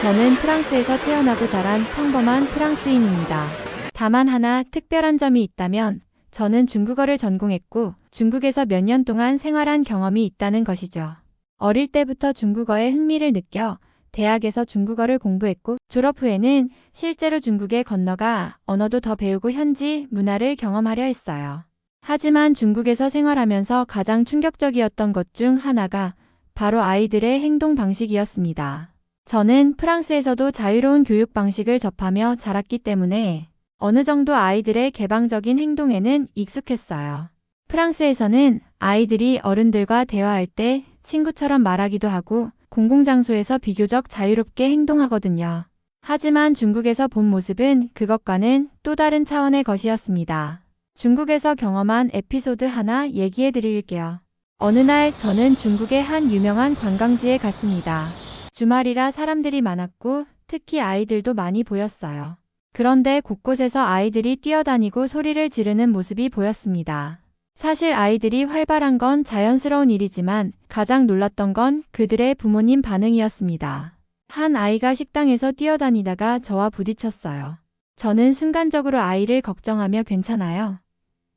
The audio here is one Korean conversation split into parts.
저는 프랑스에서 태어나고 자란 평범한 프랑스인입니다. 다만 하나 특별한 점이 있다면 저는 중국어를 전공했고 중국에서 몇 년 동안 생활한 경험이 있다는 것이죠. 어릴 때부터 중국어에 흥미를 느껴 대학에서 중국어를 공부했고 졸업 후에는 실제로 중국에 건너가 언어도 더 배우고 현지 문화를 경험하려 했어요. 하지만 중국에서 생활하면서 가장 충격적이었던 것 중 하나가 바로 아이들의 행동 방식이었습니다. 저는 프랑스에서도 자유로운 교육 방식을 접하며 자랐기 때문에 어느 정도 아이들의 개방적인 행동에는 익숙했어요. 프랑스에서는 아이들이 어른들과 대화할 때 친구처럼 말하기도 하고 공공장소에서 비교적 자유롭게 행동하거든요. 하지만 중국에서 본 모습은 그것과는 또 다른 차원의 것이었습니다. 중국에서 경험한 에피소드 하나 얘기해 드릴게요. 어느 날 저는 중국의 한 유명한 관광지에 갔습니다. 주말이라 사람들이 많았고 특히 아이들도 많이 보였어요. 그런데 곳곳에서 아이들이 뛰어다니고 소리를 지르는 모습이 보였습니다. 사실 아이들이 활발한 건 자연스러운 일이지만 가장 놀랐던 건 그들의 부모님 반응이었습니다. 한 아이가 식당에서 뛰어다니다가 저와 부딪혔어요. 저는 순간적으로 아이를 걱정하며 괜찮아요?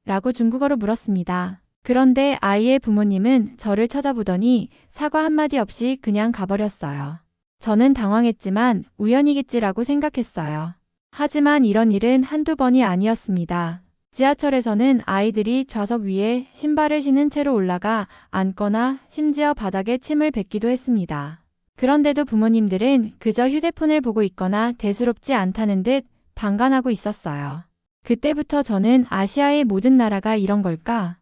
라고 중국어로 물었습니다. 그런데 아이의 부모님은 저를 쳐다보더니 사과 한마디 없이 그냥 가버렸어요. 저는 당황했지만 우연이겠지라고 생각했어요. 하지만 이런 일은 한두 번이 아니었습니다. 지하철에서는 아이들이 좌석 위에 신발을 신은 채로 올라가 앉거나 심지어 바닥에 침을 뱉기도 했습니다. 그런데도 부모님들은 그저 휴대폰을 보고 있거나 대수롭지 않다는 듯 방관하고 있었어요. 그때부터 저는 아시아의 모든 나라가 이런 걸까?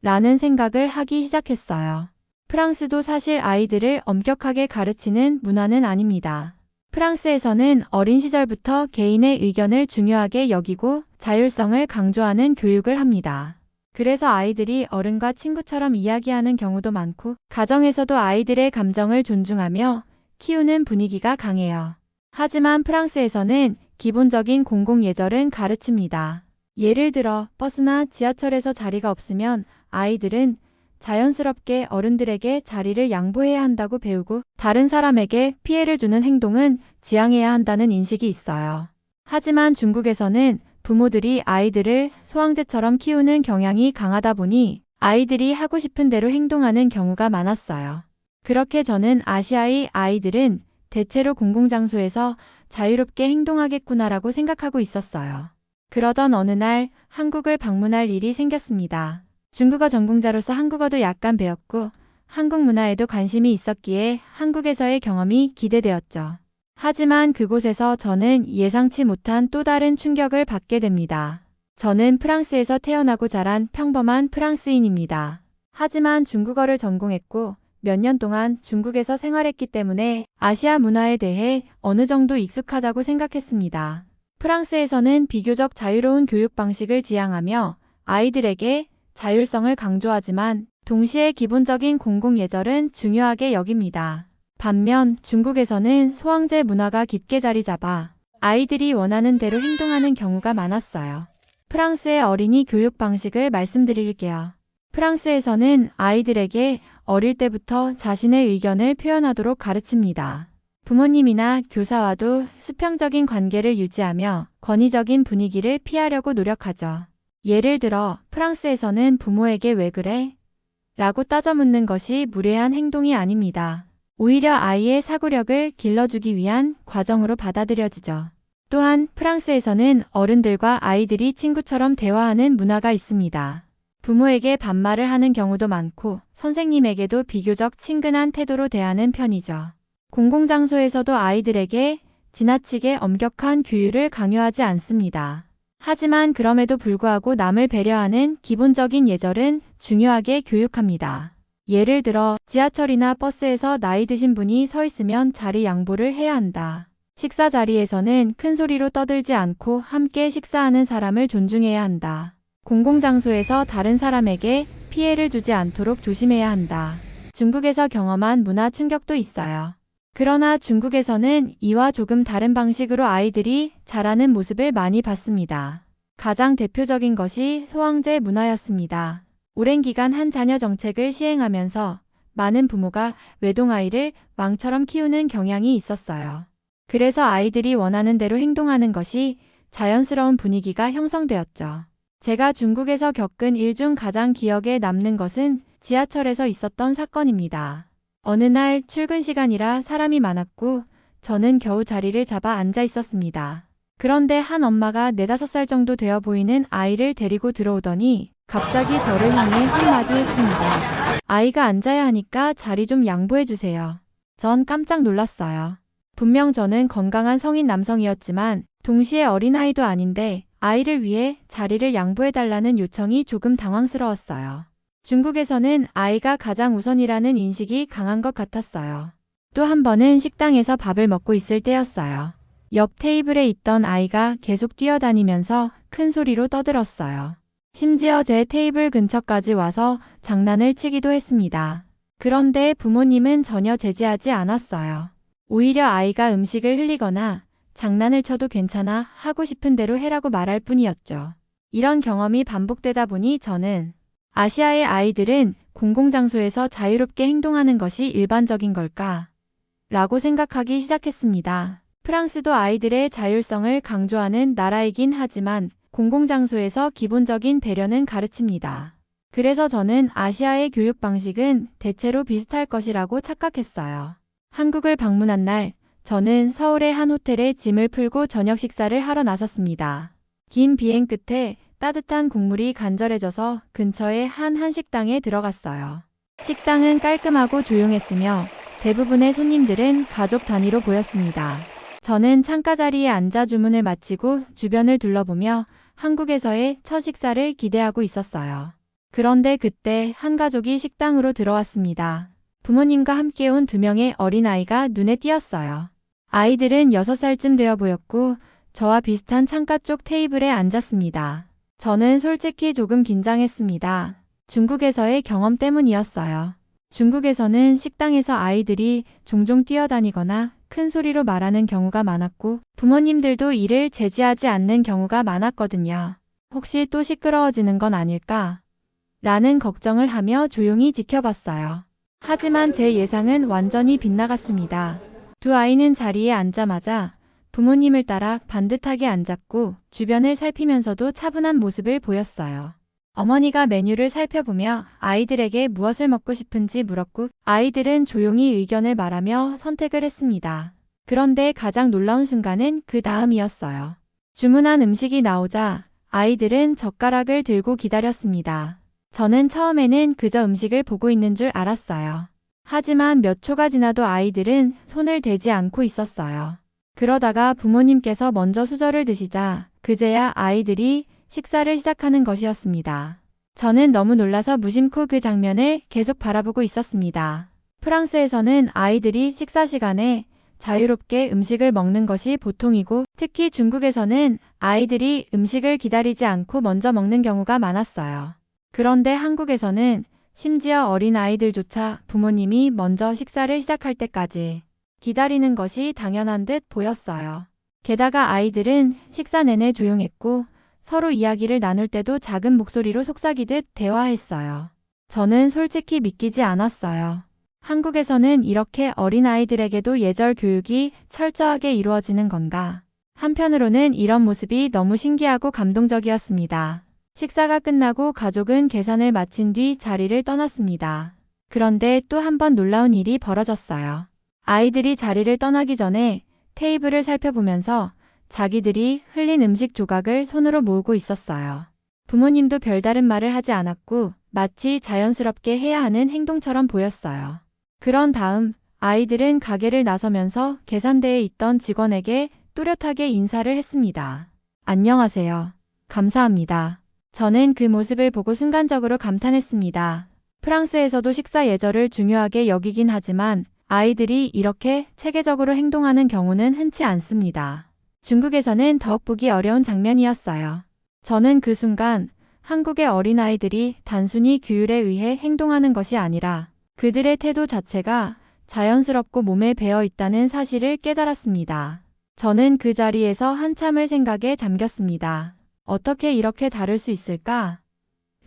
라는 생각을 하기 시작했어요. 프랑스도 사실 아이들을 엄격하게 가르치는 문화는 아닙니다. 프랑스에서는 어린 시절부터 개인의 의견을 중요하게 여기고 자율성을 강조하는 교육을 합니다. 그래서 아이들이 어른과 친구처럼 이야기하는 경우도 많고 가정에서도 아이들의 감정을 존중하며 키우는 분위기가 강해요. 하지만 프랑스에서는 기본적인 공공예절은 가르칩니다. 예를 들어 버스나 지하철에서 자리가 없으면 아이들은 자연스럽게 어른들에게 자리를 양보해야 한다고 배우고 다른 사람에게 피해를 주는 행동은 지양해야 한다는 인식이 있어요. 하지만 중국에서는 부모들이 아이들을 소황제처럼 키우는 경향이 강하다 보니 아이들이 하고 싶은 대로 행동하는 경우가 많았어요. 그렇게 저는 아시아의 아이들은 대체로 공공장소에서 자유롭게 행동하겠구나라고 생각하고 있었어요. 그러던 어느 날 한국을 방문할 일이 생겼습니다. 중국어 전공자로서 한국어도 약간 배웠고 한국 문화에도 관심이 있었기에 한국에서의 경험이 기대되었죠. 하지만 그곳에서 저는 예상치 못한 또 다른 충격을 받게 됩니다. 저는 프랑스에서 태어나고 자란 평범한 프랑스인입니다. 하지만 중국어를 전공했고 몇 년 동안 중국에서 생활했기 때문에 아시아 문화에 대해 어느 정도 익숙하다고 생각했습니다. 프랑스에서는 비교적 자유로운 교육 방식을 지향하며 아이들에게 자율성을 강조하지만 동시에 기본적인 공공예절은 중요하게 여깁니다. 반면 중국에서는 소황제 문화가 깊게 자리 잡아 아이들이 원하는 대로 행동하는 경우가 많았어요. 프랑스의 어린이 교육 방식을 말씀드릴게요. 프랑스에서는 아이들에게 어릴 때부터 자신의 의견을 표현하도록 가르칩니다. 부모님이나 교사와도 수평적인 관계를 유지하며 권위적인 분위기를 피하려고 노력하죠. 예를 들어 프랑스에서는 부모에게 왜 그래? 라고 따져 묻는 것이 무례한 행동이 아닙니다. 오히려 아이의 사고력을 길러주기 위한 과정으로 받아들여지죠. 또한 프랑스에서는 어른들과 아이들이 친구처럼 대화하는 문화가 있습니다. 부모에게 반말을 하는 경우도 많고 선생님에게도 비교적 친근한 태도로 대하는 편이죠. 공공장소에서도 아이들에게 지나치게 엄격한 규율을 강요하지 않습니다. 하지만 그럼에도 불구하고 남을 배려하는 기본적인 예절은 중요하게 교육합니다. 예를 들어 지하철이나 버스에서 나이 드신 분이 서 있으면 자리 양보를 해야 한다. 식사 자리에서는 큰 소리로 떠들지 않고 함께 식사하는 사람을 존중해야 한다. 공공장소에서 다른 사람에게 피해를 주지 않도록 조심해야 한다. 중국에서 경험한 문화 충격도 있어요. 그러나 중국에서는 이와 조금 다른 방식으로 아이들이 자라는 모습을 많이 봤습니다. 가장 대표적인 것이 소황제 문화였습니다. 오랜 기간 한 자녀 정책을 시행하면서 많은 부모가 외동아이를 왕처럼 키우는 경향이 있었어요. 그래서 아이들이 원하는 대로 행동하는 것이 자연스러운 분위기가 형성되었죠. 제가 중국에서 겪은 일 중 가장 기억에 남는 것은 지하철에서 있었던 사건입니다. 어느 날 출근 시간이라 사람이 많았고 저는 겨우 자리를 잡아 앉아 있었습니다. 그런데 한 엄마가 4~5살 정도 되어 보이는 아이를 데리고 들어오더니 갑자기 저를 향해 한마디 했습니다. 아이가 앉아야 하니까 자리 좀 양보해 주세요. 전 깜짝 놀랐어요. 분명 저는 건강한 성인 남성이었지만 동시에 어린아이도 아닌데 아이를 위해 자리를 양보해달라는 요청이 조금 당황스러웠어요. 중국에서는 아이가 가장 우선이라는 인식이 강한 것 같았어요. 또 한 번은 식당에서 밥을 먹고 있을 때였어요. 옆 테이블에 있던 아이가 계속 뛰어다니면서 큰 소리로 떠들었어요. 심지어 제 테이블 근처까지 와서 장난을 치기도 했습니다. 그런데 부모님은 전혀 제지하지 않았어요. 오히려 아이가 음식을 흘리거나 장난을 쳐도 괜찮아 하고 싶은 대로 해라고 말할 뿐이었죠. 이런 경험이 반복되다 보니 저는 아시아의 아이들은 공공장소에서 자유롭게 행동하는 것이 일반적인 걸까? 라고 생각하기 시작했습니다. 프랑스도 아이들의 자율성을 강조하는 나라이긴 하지만 공공장소에서 기본적인 배려는 가르칩니다. 그래서 저는 아시아의 교육 방식은 대체로 비슷할 것이라고 착각했어요. 한국을 방문한 날, 저는 서울의 한 호텔에 짐을 풀고 저녁 식사를 하러 나섰습니다. 긴 비행 끝에 따뜻한 국물이 간절해져서 근처의 한 한식당에 들어갔어요. 식당은 깔끔하고 조용했으며 대부분의 손님들은 가족 단위로 보였습니다. 저는 창가 자리에 앉아 주문을 마치고 주변을 둘러보며 한국에서의 첫 식사를 기대하고 있었어요. 그런데 그때 한 가족이 식당으로 들어왔습니다. 부모님과 함께 온 2명의 어린아이가 눈에 띄었어요. 아이들은 6살쯤 되어 보였고 저와 비슷한 창가 쪽 테이블에 앉았습니다. 저는 솔직히 조금 긴장했습니다. 중국에서의 경험 때문이었어요. 중국에서는 식당에서 아이들이 종종 뛰어다니거나 큰 소리로 말하는 경우가 많았고 부모님들도 이를 제지하지 않는 경우가 많았거든요. 혹시 또 시끄러워지는 건 아닐까? 라는 걱정을 하며 조용히 지켜봤어요. 하지만 제 예상은 완전히 빗나갔습니다. 두 아이는 자리에 앉자마자 부모님을 따라 반듯하게 앉았고 주변을 살피면서도 차분한 모습을 보였어요. 어머니가 메뉴를 살펴보며 아이들에게 무엇을 먹고 싶은지 물었고 아이들은 조용히 의견을 말하며 선택을 했습니다. 그런데 가장 놀라운 순간은 그 다음이었어요. 주문한 음식이 나오자 아이들은 젓가락을 들고 기다렸습니다. 저는 처음에는 그저 음식을 보고 있는 줄 알았어요. 하지만 몇 초가 지나도 아이들은 손을 대지 않고 있었어요. 그러다가 부모님께서 먼저 수저를 드시자 그제야 아이들이 식사를 시작하는 것이었습니다. 저는 너무 놀라서 무심코 그 장면을 계속 바라보고 있었습니다. 프랑스에서는 아이들이 식사 시간에 자유롭게 음식을 먹는 것이 보통이고 특히 중국에서는 아이들이 음식을 기다리지 않고 먼저 먹는 경우가 많았어요. 그런데 한국에서는 심지어 어린 아이들조차 부모님이 먼저 식사를 시작할 때까지 기다리는 것이 당연한 듯 보였어요. 게다가 아이들은 식사 내내 조용했고 서로 이야기를 나눌 때도 작은 목소리로 속삭이듯 대화했어요. 저는 솔직히 믿기지 않았어요. 한국에서는 이렇게 어린아이들에게도 예절 교육이 철저하게 이루어지는 건가? 한편으로는 이런 모습이 너무 신기하고 감동적이었습니다. 식사가 끝나고 가족은 계산을 마친 뒤 자리를 떠났습니다. 그런데 또 한 번 놀라운 일이 벌어졌어요. 아이들이 자리를 떠나기 전에 테이블을 살펴보면서 자기들이 흘린 음식 조각을 손으로 모으고 있었어요. 부모님도 별다른 말을 하지 않았고 마치 자연스럽게 해야 하는 행동처럼 보였어요. 그런 다음 아이들은 가게를 나서면서 계산대에 있던 직원에게 또렷하게 인사를 했습니다. 안녕하세요. 감사합니다. 저는 그 모습을 보고 순간적으로 감탄했습니다. 프랑스에서도 식사 예절을 중요하게 여기긴 하지만 아이들이 이렇게 체계적으로 행동하는 경우는 흔치 않습니다. 중국에서는 더욱 보기 어려운 장면이었어요. 저는 그 순간 한국의 어린아이들이 단순히 규율에 의해 행동하는 것이 아니라 그들의 태도 자체가 자연스럽고 몸에 배어 있다는 사실을 깨달았습니다. 저는 그 자리에서 한참을 생각에 잠겼습니다. 어떻게 이렇게 다를 수 있을까?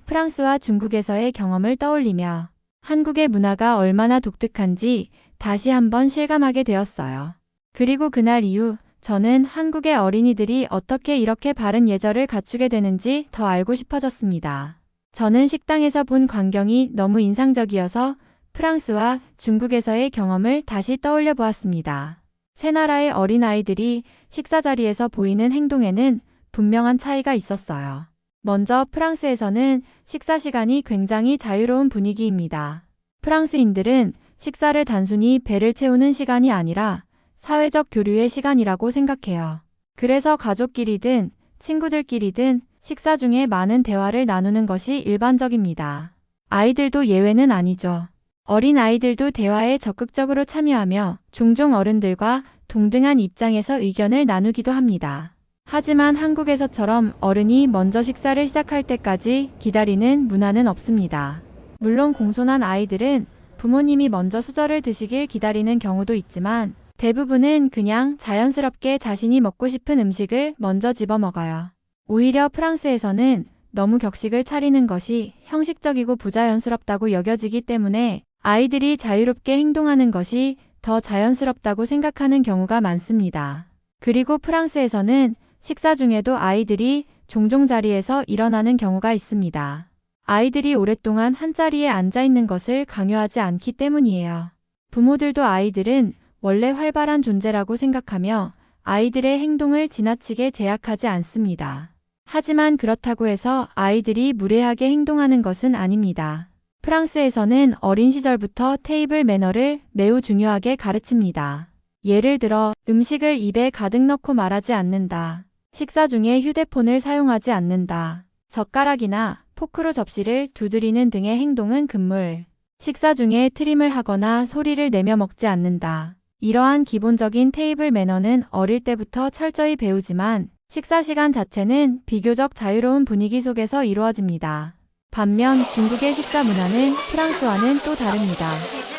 프랑스와 중국에서의 경험을 떠올리며 한국의 문화가 얼마나 독특한지 다시 한번 실감하게 되었어요. 그리고 그날 이후 저는 한국의 어린이들이 어떻게 이렇게 바른 예절을 갖추게 되는지 더 알고 싶어졌습니다. 저는 식당에서 본 광경이 너무 인상적이어서 프랑스와 중국에서의 경험을 다시 떠올려 보았습니다. 세 나라의 어린아이들이 식사 자리에서 보이는 행동에는 분명한 차이가 있었어요. 먼저 프랑스에서는 식사 시간이 굉장히 자유로운 분위기입니다. 프랑스인들은 식사를 단순히 배를 채우는 시간이 아니라 사회적 교류의 시간이라고 생각해요. 그래서 가족끼리든 친구들끼리든 식사 중에 많은 대화를 나누는 것이 일반적입니다. 아이들도 예외는 아니죠. 어린 아이들도 대화에 적극적으로 참여하며 종종 어른들과 동등한 입장에서 의견을 나누기도 합니다. 하지만 한국에서처럼 어른이 먼저 식사를 시작할 때까지 기다리는 문화는 없습니다. 물론 공손한 아이들은 부모님이 먼저 수저를 드시길 기다리는 경우도 있지만 대부분은 그냥 자연스럽게 자신이 먹고 싶은 음식을 먼저 집어먹어요. 오히려 프랑스에서는 너무 격식을 차리는 것이 형식적이고 부자연스럽다고 여겨지기 때문에 아이들이 자유롭게 행동하는 것이 더 자연스럽다고 생각하는 경우가 많습니다. 그리고 프랑스에서는 식사 중에도 아이들이 종종 자리에서 일어나는 경우가 있습니다. 아이들이 오랫동안 한자리에 앉아 있는 것을 강요하지 않기 때문이에요. 부모들도 아이들은 원래 활발한 존재라고 생각하며 아이들의 행동을 지나치게 제약하지 않습니다. 하지만 그렇다고 해서 아이들이 무례하게 행동하는 것은 아닙니다. 프랑스에서는 어린 시절부터 테이블 매너를 매우 중요하게 가르칩니다. 예를 들어 음식을 입에 가득 넣고 말하지 않는다. 식사 중에 휴대폰을 사용하지 않는다. 젓가락이나 포크로 접시를 두드리는 등의 행동은 금물. 식사 중에 트림을 하거나 소리를 내며 먹지 않는다. 이러한 기본적인 테이블 매너는 어릴 때부터 철저히 배우지만 식사 시간 자체는 비교적 자유로운 분위기 속에서 이루어집니다. 반면 중국의 식사 문화는 프랑스와는 또 다릅니다.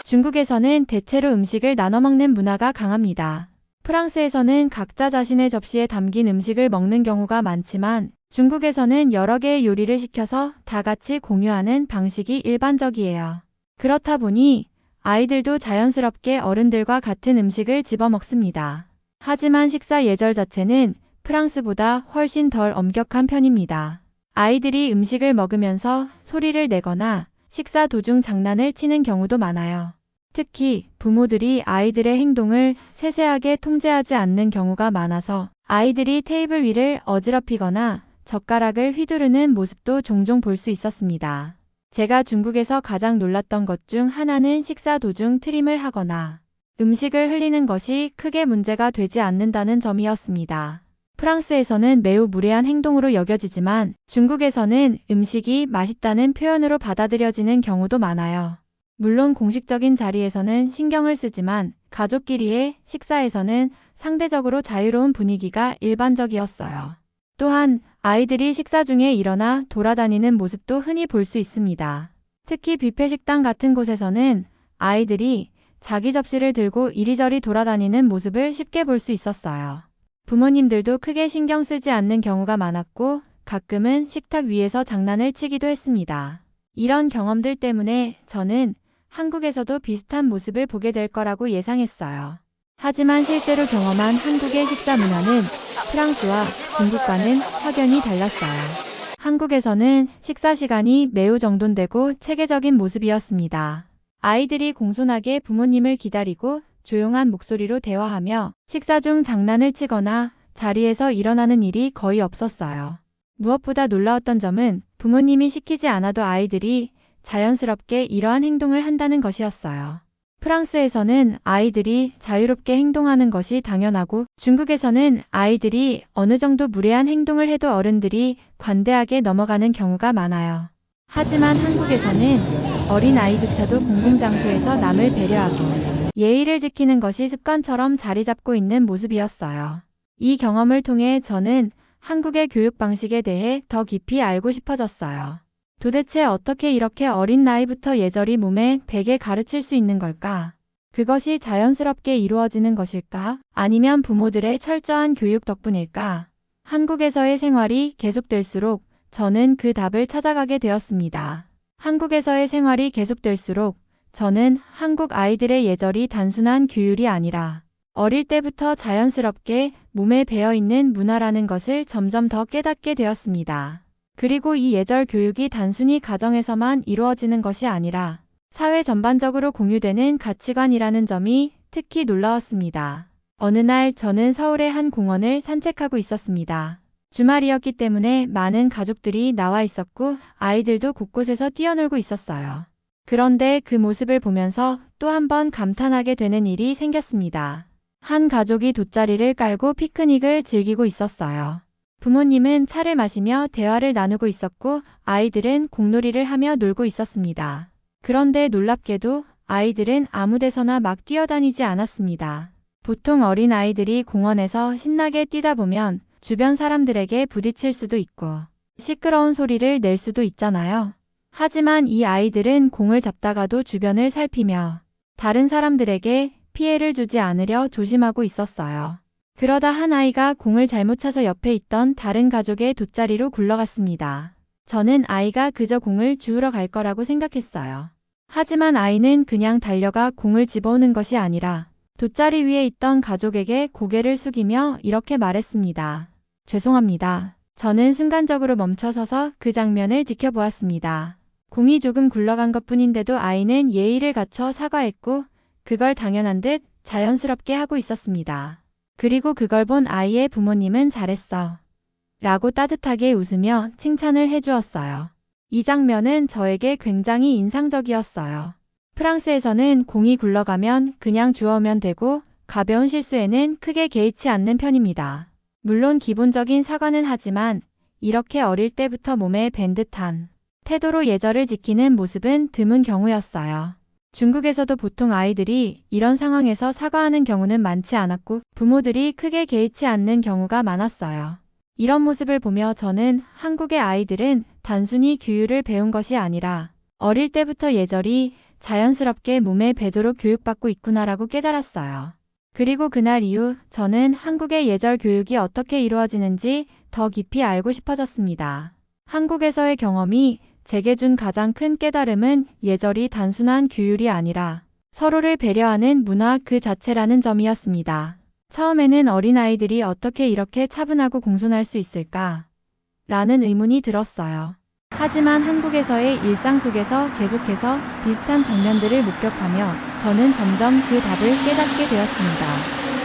중국에서는 대체로 음식을 나눠 먹는 문화가 강합니다. 프랑스에서는 각자 자신의 접시에 담긴 음식을 먹는 경우가 많지만 중국에서는 여러 개의 요리를 시켜서 다 같이 공유하는 방식이 일반적이에요. 그렇다 보니 아이들도 자연스럽게 어른들과 같은 음식을 집어먹습니다. 하지만 식사 예절 자체는 프랑스보다 훨씬 덜 엄격한 편입니다. 아이들이 음식을 먹으면서 소리를 내거나 식사 도중 장난을 치는 경우도 많아요. 특히 부모들이 아이들의 행동을 세세하게 통제하지 않는 경우가 많아서 아이들이 테이블 위를 어지럽히거나 젓가락을 휘두르는 모습도 종종 볼 수 있었습니다. 제가 중국에서 가장 놀랐던 것 중 하나는 식사 도중 트림을 하거나 음식을 흘리는 것이 크게 문제가 되지 않는다는 점이었습니다. 프랑스에서는 매우 무례한 행동으로 여겨지지만 중국에서는 음식이 맛있다는 표현으로 받아들여지는 경우도 많아요. 물론 공식적인 자리에서는 신경을 쓰지만 가족끼리의 식사에서는 상대적으로 자유로운 분위기가 일반적이었어요. 또한 아이들이 식사 중에 일어나 돌아다니는 모습도 흔히 볼 수 있습니다. 특히 뷔페 식당 같은 곳에서는 아이들이 자기 접시를 들고 이리저리 돌아다니는 모습을 쉽게 볼 수 있었어요. 부모님들도 크게 신경 쓰지 않는 경우가 많았고 가끔은 식탁 위에서 장난을 치기도 했습니다. 이런 경험들 때문에 저는 한국에서도 비슷한 모습을 보게 될 거라고 예상했어요. 하지만 실제로 경험한 한국의 식사 문화는 프랑스와 중국과는 확연히 달랐어요. 한국에서는 식사 시간이 매우 정돈되고 체계적인 모습이었습니다. 아이들이 공손하게 부모님을 기다리고 조용한 목소리로 대화하며 식사 중 장난을 치거나 자리에서 일어나는 일이 거의 없었어요. 무엇보다 놀라웠던 점은 부모님이 시키지 않아도 아이들이 자연스럽게 이러한 행동을 한다는 것이었어요. 프랑스에서는 아이들이 자유롭게 행동하는 것이 당연하고 중국에서는 아이들이 어느 정도 무례한 행동을 해도 어른들이 관대하게 넘어가는 경우가 많아요. 하지만 한국에서는 어린 아이조차도 공공장소에서 남을 배려하고 예의를 지키는 것이 습관처럼 자리 잡고 있는 모습이었어요. 이 경험을 통해 저는 한국의 교육 방식에 대해 더 깊이 알고 싶어졌어요. 도대체 어떻게 이렇게 어린 나이부터 예절이 몸에 배게 가르칠 수 있는 걸까? 그것이 자연스럽게 이루어지는 것일까? 아니면 부모들의 철저한 교육 덕분일까? 한국에서의 생활이 계속될수록 저는 그 답을 찾아가게 되었습니다. 한국에서의 생활이 계속될수록 저는 한국 아이들의 예절이 단순한 규율이 아니라 어릴 때부터 자연스럽게 몸에 배어 있는 문화라는 것을 점점 더 깨닫게 되었습니다. 그리고 이 예절 교육이 단순히 가정에서만 이루어지는 것이 아니라 사회 전반적으로 공유되는 가치관이라는 점이 특히 놀라웠습니다. 어느 날 저는 서울의 한 공원을 산책하고 있었습니다. 주말이었기 때문에 많은 가족들이 나와 있었고 아이들도 곳곳에서 뛰어놀고 있었어요. 그런데 그 모습을 보면서 또 한 번 감탄하게 되는 일이 생겼습니다. 한 가족이 돗자리를 깔고 피크닉을 즐기고 있었어요. 부모님은 차를 마시며 대화를 나누고 있었고 아이들은 공놀이를 하며 놀고 있었습니다. 그런데 놀랍게도 아이들은 아무 데서나 막 뛰어다니지 않았습니다. 보통 어린 아이들이 공원에서 신나게 뛰다 보면 주변 사람들에게 부딪힐 수도 있고 시끄러운 소리를 낼 수도 있잖아요. 하지만 이 아이들은 공을 잡다가도 주변을 살피며 다른 사람들에게 피해를 주지 않으려 조심하고 있었어요. 그러다 한 아이가 공을 잘못 차서 옆에 있던 다른 가족의 돗자리로 굴러갔습니다. 저는 아이가 그저 공을 주우러 갈 거라고 생각했어요. 하지만 아이는 그냥 달려가 공을 집어오는 것이 아니라 돗자리 위에 있던 가족에게 고개를 숙이며 이렇게 말했습니다. 죄송합니다. 저는 순간적으로 멈춰서서 그 장면을 지켜보았습니다. 공이 조금 굴러간 것뿐인데도 아이는 예의를 갖춰 사과했고 그걸 당연한 듯 자연스럽게 하고 있었습니다. 그리고 그걸 본 아이의 부모님은 잘했어 라고 따뜻하게 웃으며 칭찬을 해주었어요. 이 장면은 저에게 굉장히 인상적이었어요. 프랑스에서는 공이 굴러가면 그냥 주워오면 되고 가벼운 실수에는 크게 개의치 않는 편입니다. 물론 기본적인 사과는 하지만 이렇게 어릴 때부터 몸에 밴 듯한 태도로 예절을 지키는 모습은 드문 경우였어요. 중국에서도 보통 아이들이 이런 상황에서 사과하는 경우는 많지 않았고 부모들이 크게 개의치 않는 경우가 많았어요. 이런 모습을 보며 저는 한국의 아이들은 단순히 규율을 배운 것이 아니라 어릴 때부터 예절이 자연스럽게 몸에 배도록 교육받고 있구나라고 깨달았어요. 그리고 그날 이후 저는 한국의 예절 교육이 어떻게 이루어지는지 더 깊이 알고 싶어졌습니다. 한국에서의 경험이 제게 준 가장 큰 깨달음은 예절이 단순한 규율이 아니라 서로를 배려하는 문화 그 자체라는 점이었습니다. 처음에는 어린아이들이 어떻게 이렇게 차분하고 공손할 수 있을까? 라는 의문이 들었어요. 하지만 한국에서의 일상 속에서 계속해서 비슷한 장면들을 목격하며 저는 점점 그 답을 깨닫게 되었습니다.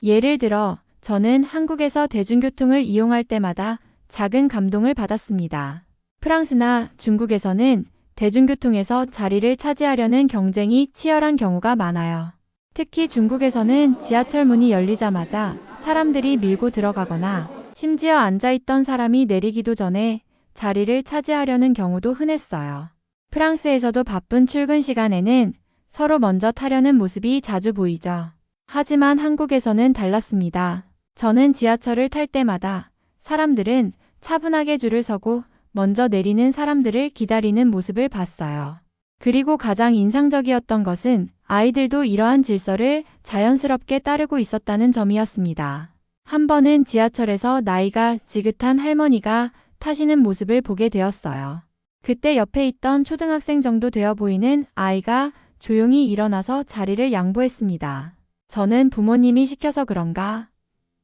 예를 들어 저는 한국에서 대중교통을 이용할 때마다 작은 감동을 받았습니다. 프랑스나 중국에서는 대중교통에서 자리를 차지하려는 경쟁이 치열한 경우가 많아요. 특히 중국에서는 지하철 문이 열리자마자 사람들이 밀고 들어가거나 심지어 앉아있던 사람이 내리기도 전에 자리를 차지하려는 경우도 흔했어요. 프랑스에서도 바쁜 출근 시간에는 서로 먼저 타려는 모습이 자주 보이죠. 하지만 한국에서는 달랐습니다. 저는 지하철을 탈 때마다 사람들은 차분하게 줄을 서고 먼저 내리는 사람들을 기다리는 모습을 봤어요. 그리고 가장 인상적이었던 것은 아이들도 이러한 질서를 자연스럽게 따르고 있었다는 점이었습니다. 한 번은 지하철에서 나이가 지긋한 할머니가 타시는 모습을 보게 되었어요. 그때 옆에 있던 초등학생 정도 되어 보이는 아이가 조용히 일어나서 자리를 양보했습니다. 저는 부모님이 시켜서 그런가?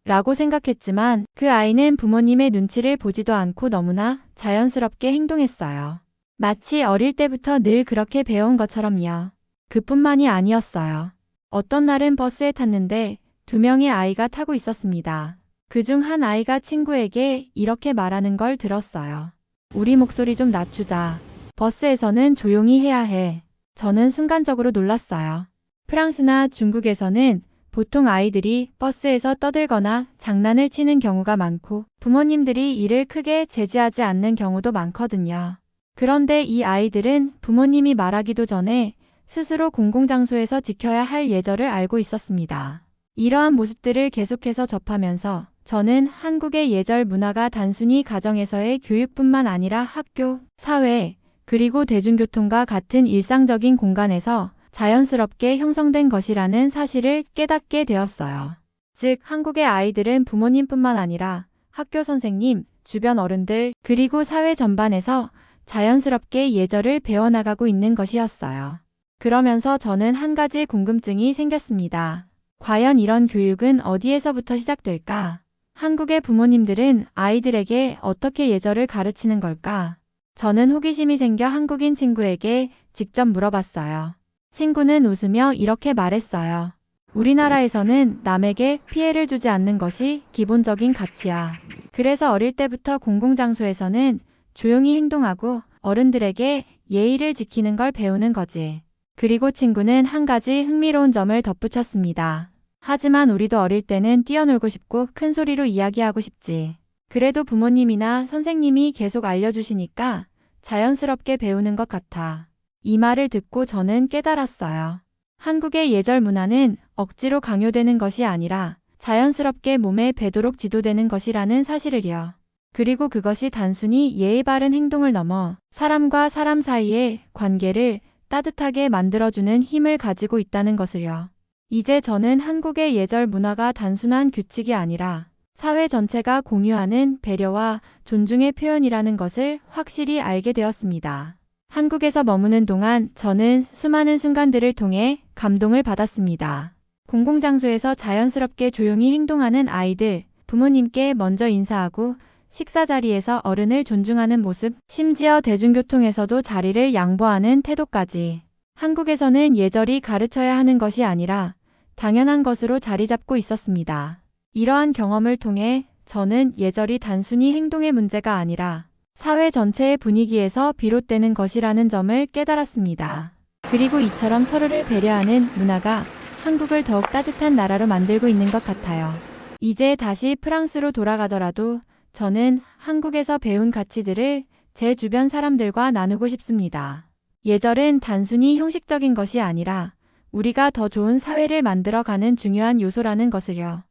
라고 생각했지만 그 아이는 부모님의 눈치를 보지도 않고 너무나 자연스럽게 행동했어요. 마치 어릴 때부터 늘 그렇게 배운 것처럼요. 그뿐만이 아니었어요. 어떤 날은 버스에 탔는데 2명의 아이가 타고 있었습니다. 그중 한 아이가 친구에게 이렇게 말하는 걸 들었어요. 우리 목소리 좀 낮추자. 버스에서는 조용히 해야 해. 저는 순간적으로 놀랐어요. 프랑스나 중국에서는 보통 아이들이 버스에서 떠들거나 장난을 치는 경우가 많고 부모님들이 이를 크게 제지하지 않는 경우도 많거든요. 그런데 이 아이들은 부모님이 말하기도 전에 스스로 공공장소에서 지켜야 할 예절을 알고 있었습니다. 이러한 모습들을 계속해서 접하면서 저는 한국의 예절 문화가 단순히 가정에서의 교육뿐만 아니라 학교, 사회, 그리고 대중교통과 같은 일상적인 공간에서 자연스럽게 형성된 것이라는 사실을 깨닫게 되었어요. 즉, 한국의 아이들은 부모님뿐만 아니라 학교 선생님, 주변 어른들, 그리고 사회 전반에서 자연스럽게 예절을 배워나가고 있는 것이었어요. 그러면서 저는 한 가지 궁금증이 생겼습니다. 과연 이런 교육은 어디에서부터 시작될까? 한국의 부모님들은 아이들에게 어떻게 예절을 가르치는 걸까? 저는 호기심이 생겨 한국인 친구에게 직접 물어봤어요. 친구는 웃으며 이렇게 말했어요. 우리나라에서는 남에게 피해를 주지 않는 것이 기본적인 가치야. 그래서 어릴 때부터 공공장소에서는 조용히 행동하고 어른들에게 예의를 지키는 걸 배우는 거지. 그리고 친구는 한 가지 흥미로운 점을 덧붙였습니다. 하지만 우리도 어릴 때는 뛰어놀고 싶고 큰 소리로 이야기하고 싶지. 그래도 부모님이나 선생님이 계속 알려주시니까 자연스럽게 배우는 것 같아. 이 말을 듣고 저는 깨달았어요. 한국의 예절 문화는 억지로 강요되는 것이 아니라 자연스럽게 몸에 배도록 지도되는 것이라는 사실을요. 그리고 그것이 단순히 예의 바른 행동을 넘어 사람과 사람 사이의 관계를 따뜻하게 만들어주는 힘을 가지고 있다는 것을요. 이제 저는 한국의 예절 문화가 단순한 규칙이 아니라 사회 전체가 공유하는 배려와 존중의 표현이라는 것을 확실히 알게 되었습니다. 한국에서 머무는 동안 저는 수많은 순간들을 통해 감동을 받았습니다. 공공장소에서 자연스럽게 조용히 행동하는 아이들, 부모님께 먼저 인사하고 식사 자리에서 어른을 존중하는 모습, 심지어 대중교통에서도 자리를 양보하는 태도까지. 한국에서는 예절이 가르쳐야 하는 것이 아니라 당연한 것으로 자리 잡고 있었습니다. 이러한 경험을 통해 저는 예절이 단순히 행동의 문제가 아니라 사회 전체의 분위기에서 비롯되는 것이라는 점을 깨달았습니다. 그리고 이처럼 서로를 배려하는 문화가 한국을 더욱 따뜻한 나라로 만들고 있는 것 같아요. 이제 다시 프랑스로 돌아가더라도 저는 한국에서 배운 가치들을 제 주변 사람들과 나누고 싶습니다. 예절은 단순히 형식적인 것이 아니라 우리가 더 좋은 사회를 만들어가는 중요한 요소라는 것을요.